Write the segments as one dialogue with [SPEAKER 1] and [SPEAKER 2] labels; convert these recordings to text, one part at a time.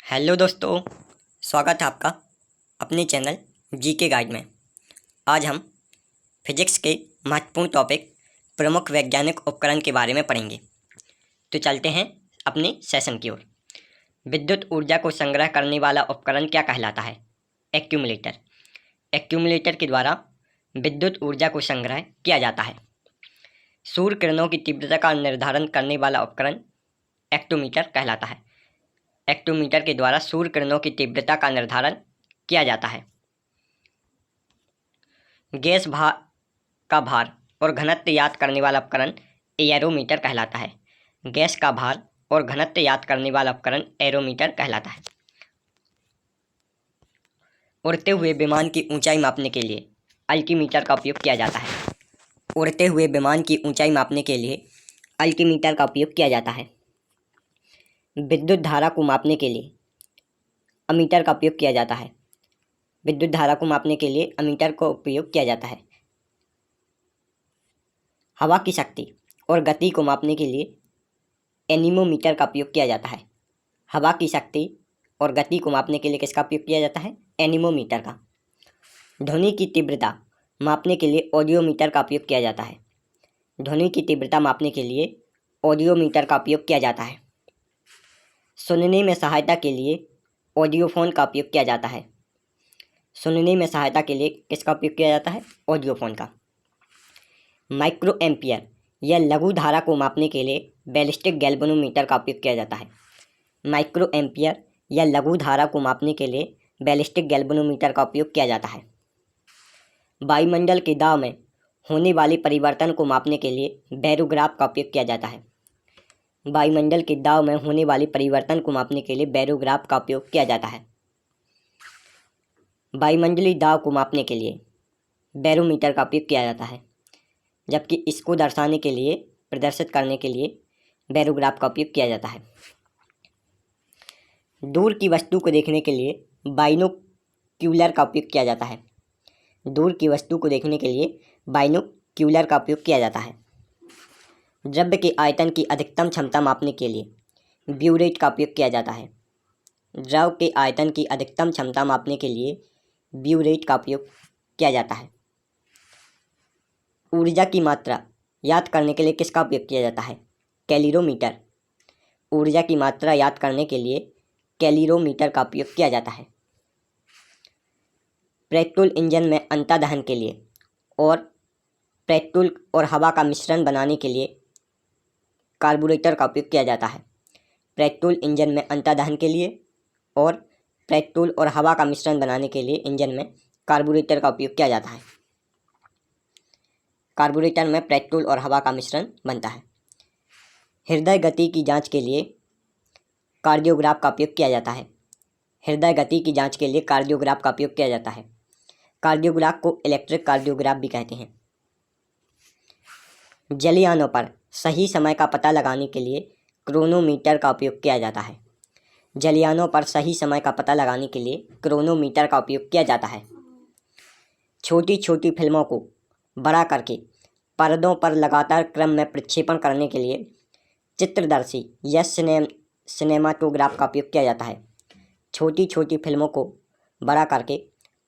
[SPEAKER 1] Hello दोस्तों, स्वागत है आपका अपने चैनल जीके गाइड में। आज हम फिजिक्स के महत्वपूर्ण टॉपिक प्रमुख वैज्ञानिक उपकरण के बारे में पढ़ेंगे। तो चलते हैं अपने सेशन की ओर। विद्युत ऊर्जा को संग्रह करने वाला उपकरण क्या कहलाता है? एक्यूमुलेटर। एक्यूमुलेटर के द्वारा विद्युत ऊर्जा को संग्रह किया जाता है। सूर्य किरणों की तीव्रता का निर्धारण करने वाला उपकरण एक्टोमीटर कहलाता है। एक्टोमीटर के द्वारा सूर्य किरणों की तीव्रता का निर्धारण किया जाता है। गैस का भार और घनत्व याद करने वाला उपकरण एयरोमीटर कहलाता है। गैस का भार और घनत्व याद करने वाला उपकरण एरोमीटर कहलाता है। उड़ते हुए विमान की ऊंचाई मापने के लिए अल्टीमीटर का उपयोग किया जाता है। उड़ते हुए विमान की ऊंचाई मापने के लिए अल्टीमीटर का उपयोग किया जाता है। विद्युत धारा को मापने के लिए अमीटर का उपयोग किया जाता है। विद्युत धारा को मापने के लिए अमीटर का उपयोग किया जाता है। हवा की शक्ति और गति को मापने के लिए एनीमोमीटर का उपयोग किया जाता है। हवा की शक्ति और गति को मापने के लिए किसका उपयोग किया जाता है? एनीमोमीटर का। ध्वनि की तीव्रता मापने के लिए ऑडियोमीटर का उपयोग किया जाता है। ध्वनि की तीव्रता मापने के लिए ऑडियोमीटर का उपयोग किया जाता है। सुनने में सहायता के लिए ऑडियोफोन का उपयोग किया जाता है। सुनने में सहायता के लिए किसका उपयोग किया जाता है? ऑडियोफोन का। माइक्रो एम्पियर या लघु धारा को मापने के लिए बैलिस्टिक गैल्वेनोमीटर का उपयोग किया जाता है। माइक्रो एम्पियर या लघु धारा को मापने के लिए बैलिस्टिक गैल्वेनोमीटर का उपयोग किया जाता है। वायुमंडल के दाब में होने वाले परिवर्तन को मापने के लिए बैरोग्राफ का उपयोग किया जाता है। वायुमंडल के दाब में होने वाले परिवर्तन को मापने के लिए बैरोग्राफ का उपयोग किया जाता है। वायुमंडलीय दाब को मापने के लिए बैरोमीटर का उपयोग किया जाता है, जबकि इसको दर्शाने के लिए, प्रदर्शित करने के लिए बैरोग्राफ का उपयोग किया जाता है। दूर की वस्तु को देखने के लिए बाइनोक्यूलर का उपयोग किया जाता है। दूर की वस्तु को देखने के लिए बाइनोक्यूलर का उपयोग किया जाता है। द्रव्य के आयतन की अधिकतम क्षमता मापने के लिए ब्यूरेट का उपयोग किया जाता है। द्रव के आयतन की अधिकतम क्षमता मापने के लिए ब्यूरेट का उपयोग किया जाता है। ऊर्जा की मात्रा याद करने के लिए किसका उपयोग किया जाता है? कैलोरीमीटर। ऊर्जा की मात्रा याद करने के लिए कैलोरीमीटर का उपयोग किया जाता है। पेट्रोल इंजन में अंतः दहन के लिए और पेट्रोल और हवा का मिश्रण बनाने के लिए कार्बोरेटर का उपयोग किया जाता है। पेट्रोल इंजन में अंतः दहन के लिए और पेट्रोल और हवा का मिश्रण बनाने के लिए इंजन में कार्बोरेटर का उपयोग किया जाता है। कार्बोरेटर में पेट्रोल और हवा का मिश्रण बनता है। हृदय गति की जांच के लिए कार्डियोग्राफ का उपयोग किया जाता है। हृदय गति की जांच के लिए कार्डियोग्राफ का उपयोग किया जाता है। कार्डियोग्राफ को इलेक्ट्रिक कार्डियोग्राफ भी कहते हैं। जलयानों पर सही समय का पता लगाने के लिए क्रोनोमीटर का उपयोग किया जाता है। जलयानों पर सही समय का पता लगाने के लिए क्रोनोमीटर का उपयोग किया जाता है। छोटी छोटी फिल्मों को बड़ा करके पर्दों पर लगातार क्रम में प्रक्षेपण करने के लिए चित्रदर्शी या सिनेमाटोग्राफ का उपयोग किया जाता है। छोटी छोटी फिल्मों को बड़ा करके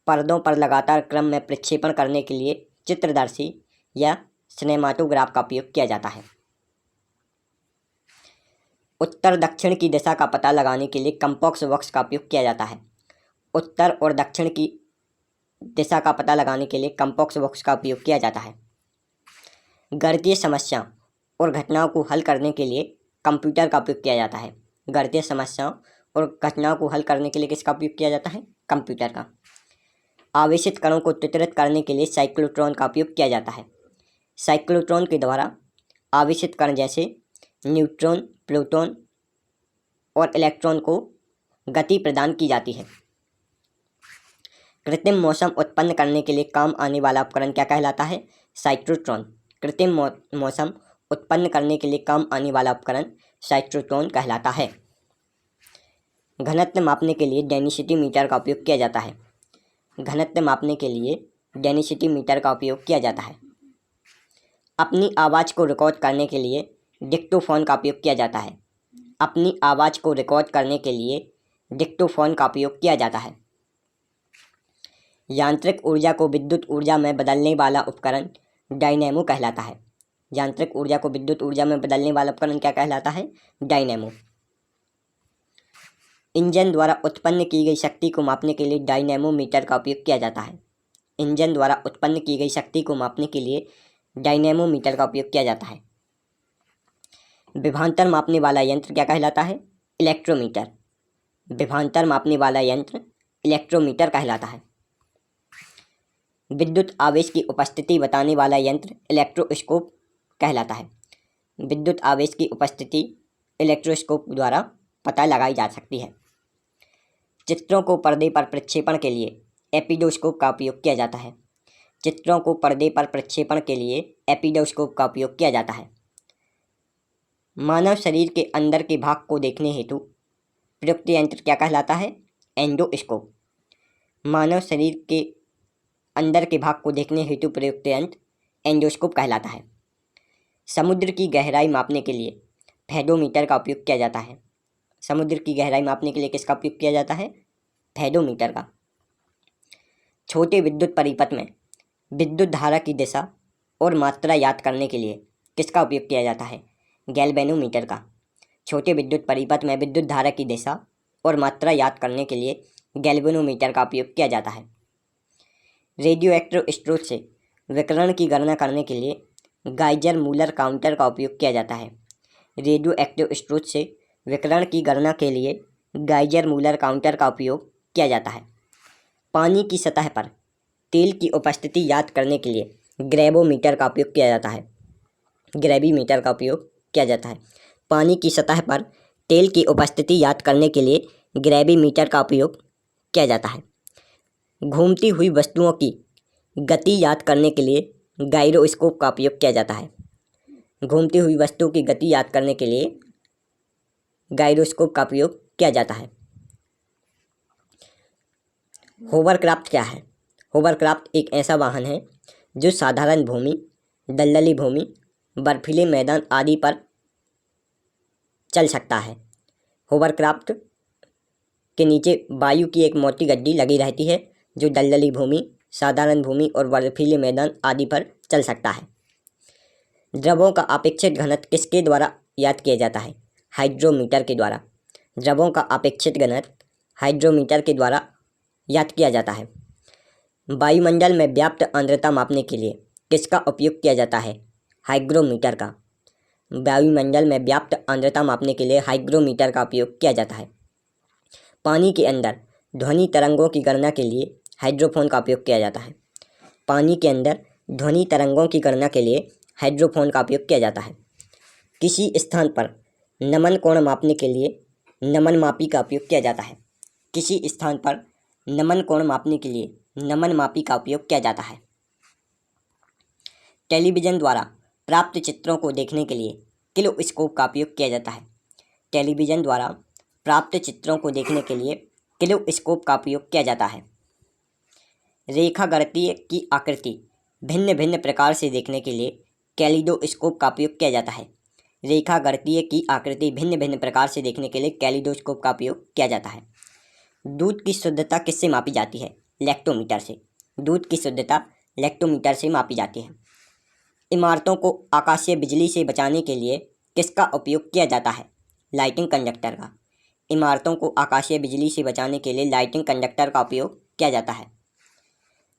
[SPEAKER 1] पर्दों पर लगातार क्रम में प्रक्षेपण करने के लिए चित्रदर्शी या सिनेमाटोग्राफ का उपयोग किया जाता है। उत्तर दक्षिण की दिशा का पता लगाने के लिए कंपास बॉक्स का उपयोग किया जाता है। उत्तर और दक्षिण की दिशा का पता लगाने के लिए कंपास बॉक्स का उपयोग किया जाता है। गणितीय समस्याओं और घटनाओं को हल करने के लिए कंप्यूटर का उपयोग किया जाता है। गणितीय समस्याओं और घटनाओं को हल करने के लिए किसका उपयोग किया जाता है? कंप्यूटर का। आवेशित कणों को त्वरित करने के लिए साइक्लोट्रॉन का उपयोग किया जाता है। साइक्लोट्रॉन के द्वारा आवेशित कण जैसे न्यूट्रॉन, प्रोटॉन और इलेक्ट्रॉन को गति प्रदान की जाती है। कृत्रिम मौसम उत्पन्न करने के लिए काम आने वाला उपकरण क्या कहलाता है? साइक्लोट्रॉन। कृत्रिम मौसम उत्पन्न करने के लिए काम आने वाला उपकरण साइक्लोट्रॉन कहलाता है। घनत्व मापने के लिए डेंसिटी मीटर का उपयोग किया जाता है। घनत्व मापने के लिए डेंसिटी मीटर का उपयोग किया जाता है। अपनी आवाज़ को रिकॉर्ड करने के लिए डिक्टोफोन का उपयोग किया जाता है। अपनी आवाज़ को रिकॉर्ड करने के लिए डिक्टोफोन का उपयोग किया जाता है। यांत्रिक ऊर्जा को विद्युत ऊर्जा में बदलने वाला उपकरण डायनेमो कहलाता है। यांत्रिक ऊर्जा को विद्युत ऊर्जा में बदलने वाला उपकरण क्या कहलाता है? डायनेमो। इंजन द्वारा उत्पन्न की गई शक्ति को मापने के लिए डायनेमोमीटर का उपयोग किया जाता है। इंजन द्वारा उत्पन्न की गई शक्ति को मापने के लिए डायनेमोमीटर का उपयोग किया जाता है। विभवांतर मापने वाला यंत्र क्या कहलाता है? इलेक्ट्रोमीटर। विभवांतर मापने वाला यंत्र इलेक्ट्रोमीटर कहलाता है। विद्युत आवेश की उपस्थिति बताने वाला यंत्र इलेक्ट्रोस्कोप कहलाता है। विद्युत आवेश की उपस्थिति इलेक्ट्रोस्कोप द्वारा पता लगाई जा सकती है। चित्रों को पर्दे पर प्रक्षेपण के लिए एपिडोस्कोप का उपयोग किया जाता है। चित्रों को पर्दे पर प्रक्षेपण के लिए एपिडोस्कोप का उपयोग किया जाता है। मानव शरीर के अंदर के भाग को देखने हेतु प्रयुक्त यंत्र क्या कहलाता है? एंडोस्कोप। मानव शरीर के अंदर के भाग को देखने हेतु प्रयुक्त यंत्र एंडोस्कोप कहलाता है। समुद्र की गहराई मापने के लिए फेडोमीटर का उपयोग किया जाता है। समुद्र की गहराई मापने के लिए किसका उपयोग किया जाता है? फेडोमीटर का। छोटे विद्युत परिपथ में विद्युत धारा की दिशा और मात्रा याद करने के लिए किसका उपयोग किया जाता है? गैल्वेनोमीटर का। छोटे विद्युत परिपथ में विद्युत धारा की दिशा और मात्रा याद करने के लिए गैल्वेनोमीटर का उपयोग किया जाता है। रेडियो एक्टिव स्रोत से विकिरण की गणना करने के लिए गाइजर मूलर काउंटर का उपयोग किया जाता है। रेडियो एक्टिव स्रोत से विकिरण की गणना के लिए गाइजर मूलर काउंटर का उपयोग किया जाता है। पानी की सतह पर तेल की उपस्थिति याद करने के लिए ग्रेवोमीटर का उपयोग किया जाता है। ग्रेविमीटर का उपयोग किया जाता है। पानी की सतह पर तेल की उपस्थिति याद करने के लिए ग्रेविमीटर का उपयोग किया जाता है। घूमती हुई वस्तुओं की गति याद करने के लिए गायरोस्कोप का उपयोग किया जाता है। घूमती हुई वस्तु की गति याद करने के लिए गायरोस्कोप का उपयोग किया जाता है। होवरक्राफ्ट क्या है? होवरक्राफ्ट एक ऐसा वाहन है जो साधारण भूमि, दलदली भूमि, बर्फीले मैदान आदि पर चल सकता है। होवरक्राफ्ट के नीचे वायु की एक मोटी गड्डी लगी रहती है जो दलदली भूमि, साधारण भूमि और बर्फीले मैदान आदि पर चल सकता है। द्रवों का अपेक्षित घनत्व किसके द्वारा याद किया जाता है? हाइड्रोमीटर के द्वारा। द्रवों का अपेक्षित घनत्व हाइड्रोमीटर के द्वारा याद किया जाता है। वायुमंडल में व्याप्त आर्द्रता मापने के लिए किसका उपयोग किया जाता है? हाइग्रोमीटर का। वायुमंडल में व्याप्त आर्द्रता मापने के लिए हाइग्रोमीटर का उपयोग किया जाता है। पानी के अंदर ध्वनि तरंगों की गणना के लिए हाइड्रोफोन का उपयोग किया जाता है। पानी के अंदर ध्वनि तरंगों की गणना के लिए हाइड्रोफोन का उपयोग किया जाता है। किसी स्थान पर नमन कोण मापने के लिए नमनमापी का उपयोग किया जाता है। किसी स्थान पर नमन कोण मापने के लिए नमनमापी का उपयोग किया जाता है। टेलीविज़न द्वारा प्राप्त चित्रों को देखने के लिए किलोस्कोप का उपयोग किया जाता है। टेलीविज़न द्वारा प्राप्त चित्रों को देखने के लिए किलोस्कोप का उपयोग किया जाता है। रेखागणितीय की आकृति भिन्न भिन्न प्रकार से देखने के लिए कैलिडोस्कोप का उपयोग किया जाता है। रेखागणितीय की आकृति भिन्न भिन्न प्रकार से देखने के लिए कैलिडोस्कोप का उपयोग किया जाता है। दूध की शुद्धता किससे मापी जाती है? लैक्टोमीटर से। दूध की शुद्धता लैक्टोमीटर से मापी जाती है। इमारतों को आकाशीय बिजली से बचाने के लिए किसका उपयोग किया जाता है? लाइटिंग कंडक्टर का। इमारतों को आकाशीय बिजली से बचाने के लिए लाइटिंग कंडक्टर का उपयोग किया जाता है।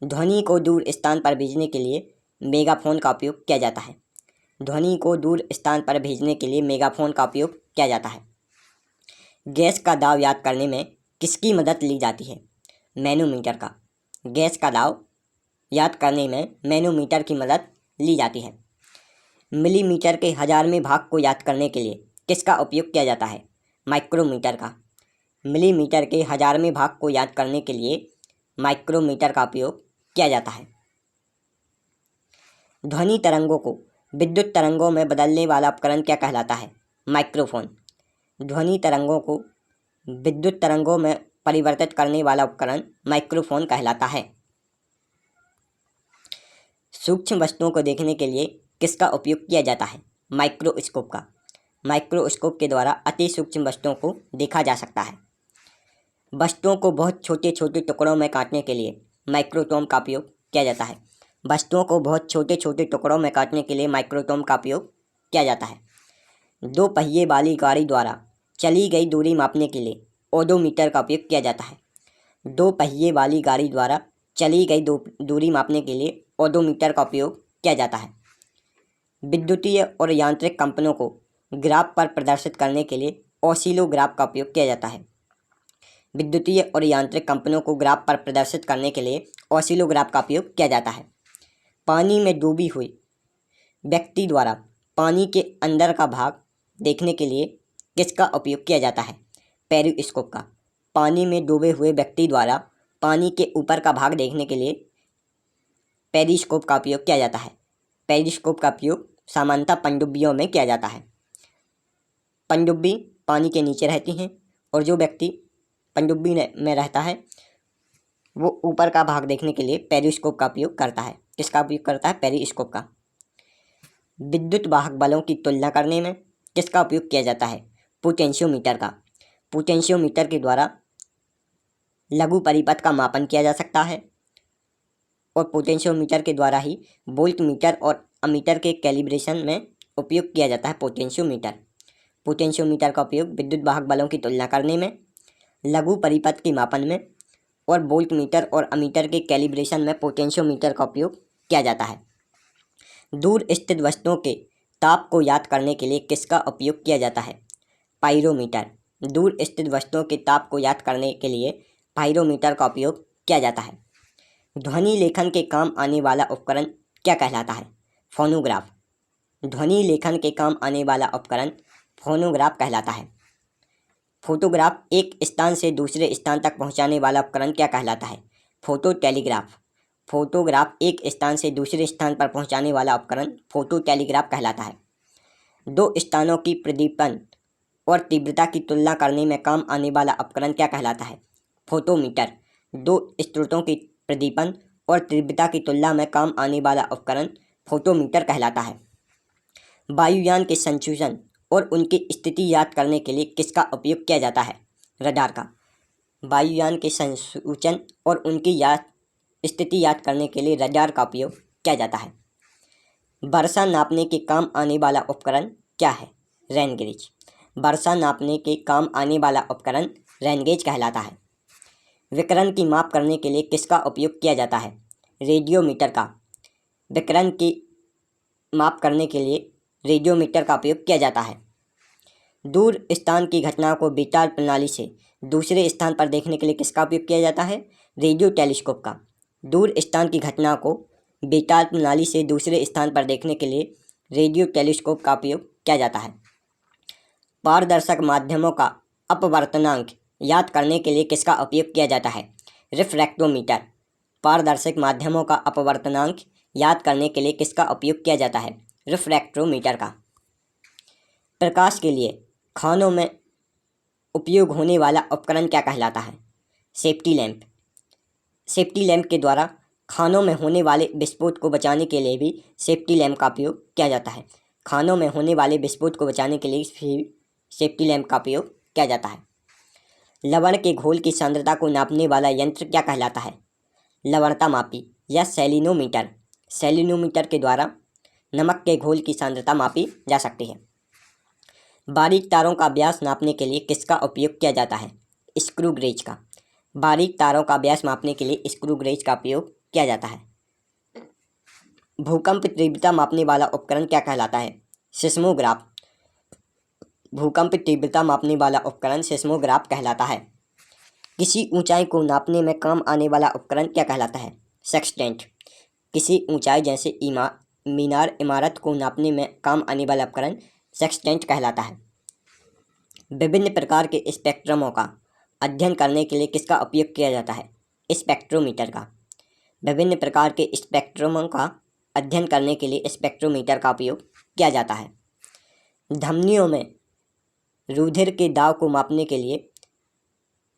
[SPEAKER 1] ध्वनि को दूर स्थान पर भेजने के लिए मेगाफोन का उपयोग किया जाता है। ध्वनि को दूर स्थान पर भेजने के लिए मेगाफोन का उपयोग किया जाता है। गैस का दाब याद करने में किसकी मदद ली जाती है? मैनोमीटर का। गैस का दाब याद करने में मैनोमीटर की मदद ली जाती है। मिलीमीटर के हजारवें भाग को याद करने के लिए किसका उपयोग किया जाता है? माइक्रोमीटर का। मिलीमीटर के हजारवें भाग को याद करने के लिए माइक्रोमीटर का उपयोग किया जाता है। ध्वनि तरंगों को विद्युत तरंगों में बदलने वाला उपकरण क्या कहलाता है? माइक्रोफोन। ध्वनि तरंगों को विद्युत तरंगों में परिवर्तित करने वाला उपकरण माइक्रोफोन कहलाता है। सूक्ष्म वस्तुओं को देखने के लिए किसका उपयोग किया जाता है? माइक्रोस्कोप का। माइक्रोस्कोप के द्वारा अति सूक्ष्म वस्तुओं को देखा जा सकता है। वस्तुओं को बहुत छोटे छोटे टुकड़ों में काटने के लिए माइक्रोटोम का उपयोग किया जाता है। वस्तुओं को बहुत छोटे छोटे टुकड़ों में काटने के लिए माइक्रोटोम का उपयोग किया जाता है। दो पहिए वाली गाड़ी द्वारा चली गई दूरी मापने के लिए ओडोमीटर का उपयोग किया जाता है। दो पहिए वाली गाड़ी द्वारा चली गई दूरी मापने के लिए ओडोमीटर का उपयोग किया जाता है। विद्युतीय और यांत्रिक कंपनों को ग्राफ पर प्रदर्शित करने के लिए ऑसिलोग्राफ का उपयोग किया जाता है। विद्युतीय और यांत्रिक कंपनों को ग्राफ पर प्रदर्शित करने के लिए ऑसिलोग्राफ का उपयोग किया जाता है। पानी में डूबी हुई व्यक्ति द्वारा पानी के अंदर का भाग देखने के लिए किसका उपयोग किया जाता है? पेरिस्कोप का। पानी में डूबे हुए व्यक्ति द्वारा पानी के ऊपर का भाग देखने के लिए पेरिस्कोप का उपयोग किया जाता है। पेरिस्कोप का उपयोग सामान्यतः पनडुब्बियों में किया जाता है। पनडुब्बी पानी के नीचे रहती हैं और जो व्यक्ति पनडुब्बी में रहता है वो ऊपर का भाग देखने के लिए पेरिस्कोप का उपयोग करता है। किसका उपयोग करता है? पेरिस्कोप का। विद्युत वाहक बलों की तुलना करने में किसका उपयोग किया जाता है? पोटेंशियोमीटर का। पोटेंशियोमीटर के द्वारा लघु परिपथ का मापन किया जा सकता है और पोटेंशियोमीटर के द्वारा ही वोल्ट मीटर और अमीटर के कैलिब्रेशन में उपयोग किया जाता है। पोटेंशियोमीटर का उपयोग विद्युत वाहक बलों की तुलना करने में, लघु परिपथ के मापन में और वोल्ट मीटर और अमीटर के कैलिब्रेशन में पोटेंशियोमीटर का उपयोग किया जाता है। दूर स्थित वस्तुओं के ताप को याद करने के लिए किसका उपयोग किया जाता है? पाइरोमीटर। दूर स्थित वस्तुओं के ताप को याद करने के लिए पाइरोमीटर का उपयोग किया जाता है। ध्वनि लेखन के काम आने वाला उपकरण क्या कहलाता है? फोनोग्राफ। ध्वनि लेखन के काम आने वाला उपकरण फोनोग्राफ कहलाता है। फोटोग्राफ एक स्थान से दूसरे स्थान तक पहुंचाने वाला उपकरण क्या कहलाता है? Photo telegraph. फोटोग्राफ एक स्थान से दूसरे स्थान पर पहुंचाने वाला उपकरण फोटो टेलीग्राफ कहलाता है। दो स्थानों की प्रदीपन और तीव्रता की तुलना करने में काम आने वाला उपकरण क्या कहलाता है? फोटोमीटर। दो स्रोतों की प्रदीपन और तीव्रता की तुलना में काम आने वाला उपकरण फोटोमीटर कहलाता है। वायुयान के संसूचन और उनकी स्थिति याद करने के लिए किसका उपयोग किया जाता है? रडार का। वायुयान के संसूचन और उनकी स्थिति याद करने के लिए रडार का उपयोग किया जाता है। वर्षा नापने के काम आने वाला उपकरण क्या है? Rain gauge. वर्षा नापने के काम आने वाला उपकरण रेन गेज कहलाता है। विकिरण की माप करने के लिए किसका उपयोग किया जाता है? रेडियोमीटर का। विकिरण की माप करने के लिए रेडियोमीटर का उपयोग किया जाता है। दूर स्थान की घटना को बेतार प्रणाली से दूसरे स्थान पर देखने के लिए किसका उपयोग किया जाता है? रेडियो टेलीस्कोप का। दूर स्थान की घटना को बेतार प्रणाली से दूसरे स्थान पर देखने के लिए रेडियो टेलीस्कोप का उपयोग किया जाता है। पारदर्शक माध्यमों का अपवर्तनांक याद करने के लिए किसका उपयोग किया जाता है? रिफ्रैक्टोमीटर। पारदर्शक माध्यमों का अपवर्तनांक याद करने के लिए किसका उपयोग किया जाता है? रिफ्रैक्टोमीटर का। प्रकाश के लिए खानों में उपयोग होने वाला उपकरण क्या कहलाता है? Safety lamp. सेफ्टी लैंप के द्वारा खानों में होने वाले विस्फोट को बचाने के लिए भी सेफ्टी लैंप का उपयोग किया जाता है। खानों में होने वाले विस्फोट को बचाने के लिए भी सेफ्टी लैंप का उपयोग किया जाता है। लवण के घोल की सांद्रता को नापने वाला यंत्र क्या कहलाता है? लवणता मापी या सेलिनोमीटर। सेलिनोमीटर के द्वारा नमक के घोल की सांद्रता मापी जा सकती है। बारीक तारों का व्यास नापने के लिए किसका उपयोग किया जाता है? स्क्रू गेज का। बारीक तारों का व्यास मापने के लिए स्क्रू गेज का उपयोग किया जाता है। भूकंप तीव्रता मापने वाला उपकरण क्या कहलाता है? सिस्मोग्राफ। भूकंप तीव्रता मापने वाला उपकरण सिस्मोग्राफ कहलाता है। किसी ऊंचाई को नापने में काम आने वाला उपकरण क्या कहलाता है? सेक्सटेंट। किसी ऊंचाई जैसे मीनार इमारत को नापने में काम आने वाला उपकरण सेक्सटेंट कहलाता है। विभिन्न प्रकार के स्पेक्ट्रमों का अध्ययन करने के लिए किसका उपयोग किया जाता है? स्पेक्ट्रोमीटर का। विभिन्न प्रकार के स्पेक्ट्रमों का अध्ययन करने के लिए स्पेक्ट्रोमीटर का उपयोग किया जाता है। धमनियों में रुधिर के दाब को मापने के लिए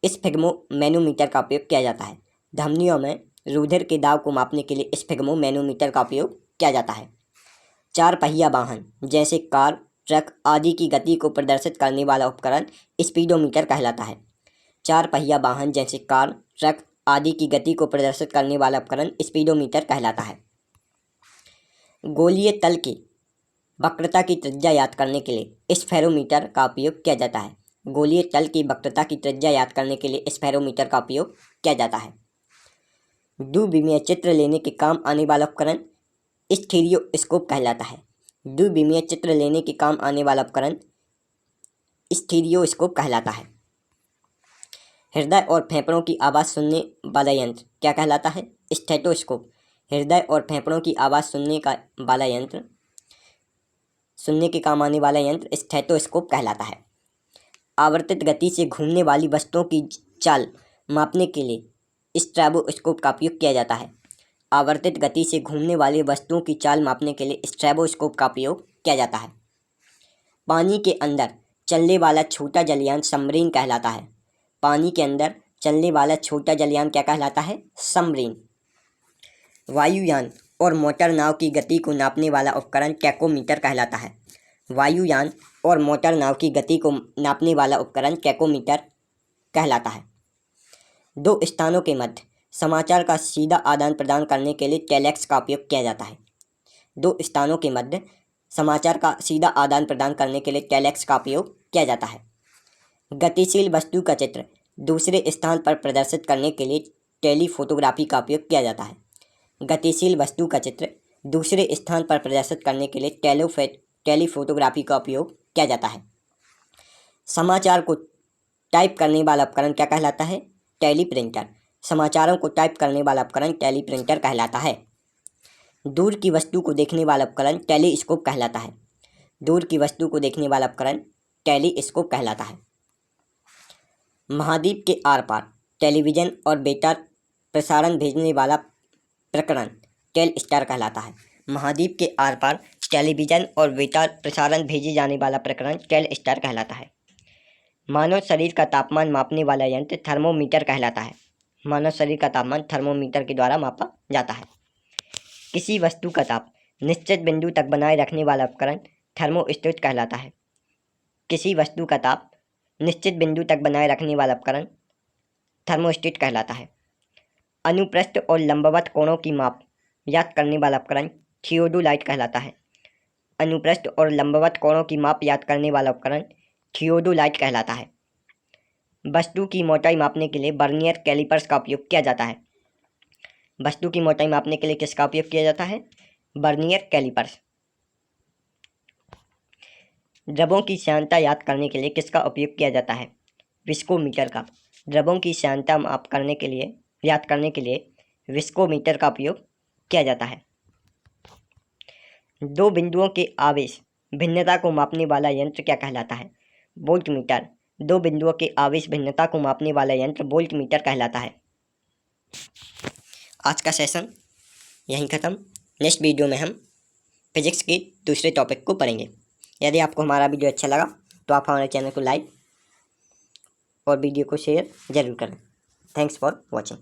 [SPEAKER 1] स्फिग्मोमैनोमीटर का उपयोग किया जाता है। धमनियों में रुधिर के दाब को मापने के लिए स्फिग्मोमैनोमीटर का उपयोग किया जाता है। चार पहिया वाहन जैसे कार, ट्रक आदि की गति को प्रदर्शित करने वाला उपकरण स्पीडोमीटर कहलाता है। चार पहिया वाहन जैसे कार, ट्रक आदि की गति को प्रदर्शित करने वाला उपकरण स्पीडोमीटर कहलाता है। गोलीय तल की वक्रता की त्रिज्या याद करने के लिए स्फेरोमीटर का उपयोग किया जाता है। गोलीय तल की वक्रता की त्रिज्या याद करने के लिए स्फेरोमीटर का उपयोग किया जाता है। द्विविमीय चित्र लेने के काम आने वाला उपकरण स्टीरियोस्कोप कहलाता है। द्विविमीय चित्र लेने के काम आने वाला उपकरण स्टीरियोस्कोप कहलाता है। हृदय और फेफड़ों की आवाज़ सुनने वाला यंत्र क्या कहलाता है? स्टेथोस्कोप। हृदय और फेफड़ों की आवाज़ सुनने के काम आने वाला यंत्र स्टेथोस्कोप कहलाता है। आवर्तित गति से घूमने वाली वस्तुओं की चाल मापने के लिए स्ट्रैबोस्कोप का उपयोग किया जाता है। आवर्तित गति से घूमने वाली वस्तुओं की चाल मापने के लिए स्ट्रैबोस्कोप का उपयोग किया जाता है। पानी के अंदर चलने वाला छोटा जलयान सबमरीन कहलाता है। पानी के अंदर चलने वाला छोटा जलयान क्या कहलाता है? सबमरीन। वायुयान और मोटर नाव की गति को नापने वाला उपकरण टैकोमीटर कहलाता है। वायुयान और मोटर नाव की गति को नापने वाला उपकरण टैकोमीटर कहलाता है। दो स्थानों के मध्य समाचार का सीधा आदान प्रदान करने के लिए टेलेक्स का उपयोग किया जाता है। दो स्थानों के मध्य समाचार का सीधा आदान प्रदान करने के लिए टेलेक्स का उपयोग किया जाता है। गतिशील वस्तु का चित्र दूसरे स्थान पर प्रदर्शित करने के लिए टेलीफोटोग्राफी का उपयोग किया जाता है। गतिशील वस्तु का चित्र दूसरे स्थान पर प्रदर्शित करने के लिए टेलीफोटोग्राफी का उपयोग किया जाता है। समाचार को टाइप करने वाला उपकरण क्या कहलाता है? टेलीप्रिंटर। समाचारों को टाइप करने वाला उपकरण टेलीप्रिंटर कहलाता है। दूर की वस्तु को देखने वाला उपकरण टेलीस्कोप कहलाता है। दूर की वस्तु को देखने वाला उपकरण टेलीस्कोप कहलाता है। महाद्वीप के आर पार टेलीविज़न और बेतार प्रसारण भेजने वाला प्रकरण टेलस्टार कहलाता है। महाद्वीप के आर पार टेलीविज़न और बेतार प्रसारण भेजे जाने वाला प्रकरण टेलस्टार कहलाता है। मानव शरीर का तापमान मापने वाला यंत्र थर्मोमीटर कहलाता है। मानव शरीर का तापमान थर्मोमीटर के द्वारा मापा जाता है। किसी वस्तु का ताप निश्चित बिंदु तक बनाए रखने वाला उपकरण थर्मोस्टेट कहलाता है। किसी वस्तु का ताप निश्चित बिंदु तक बनाए रखने वाला उपकरण थर्मोस्टेट कहलाता है। अनुप्रस्थ और लंबवत कोणों की माप याद करने वाला उपकरण थियोडोलाइट कहलाता है। अनुप्रस्थ और लंबवत कोणों की माप याद करने वाला उपकरण थियोडोलाइट कहलाता है। वस्तु की मोटाई मापने के लिए वर्नियर कैलिपर्स का उपयोग किया जाता है। वस्तु की मोटाई मापने के लिए किसका उपयोग किया जाता है? Vernier callipers. द्रवों की श्यानता याद करने के लिए किसका उपयोग किया जाता है? विस्कोमीटर का। द्रवों की श्यानता याद करने के लिए विस्कोमीटर का उपयोग किया जाता है। दो बिंदुओं के आवेश भिन्नता को मापने वाला यंत्र क्या कहलाता है? वोल्टमीटर। दो बिंदुओं के आवेश भिन्नता को मापने वाला यंत्र वोल्टमीटर कहलाता है। आज का सेशन यहीं ख़त्म। नेक्स्ट वीडियो में हम फिजिक्स के दूसरे टॉपिक को पढ़ेंगे। यदि आपको हमारा वीडियो अच्छा लगा तो आप हमारे चैनल को लाइक और वीडियो को शेयर ज़रूर करें। Thanks for watching.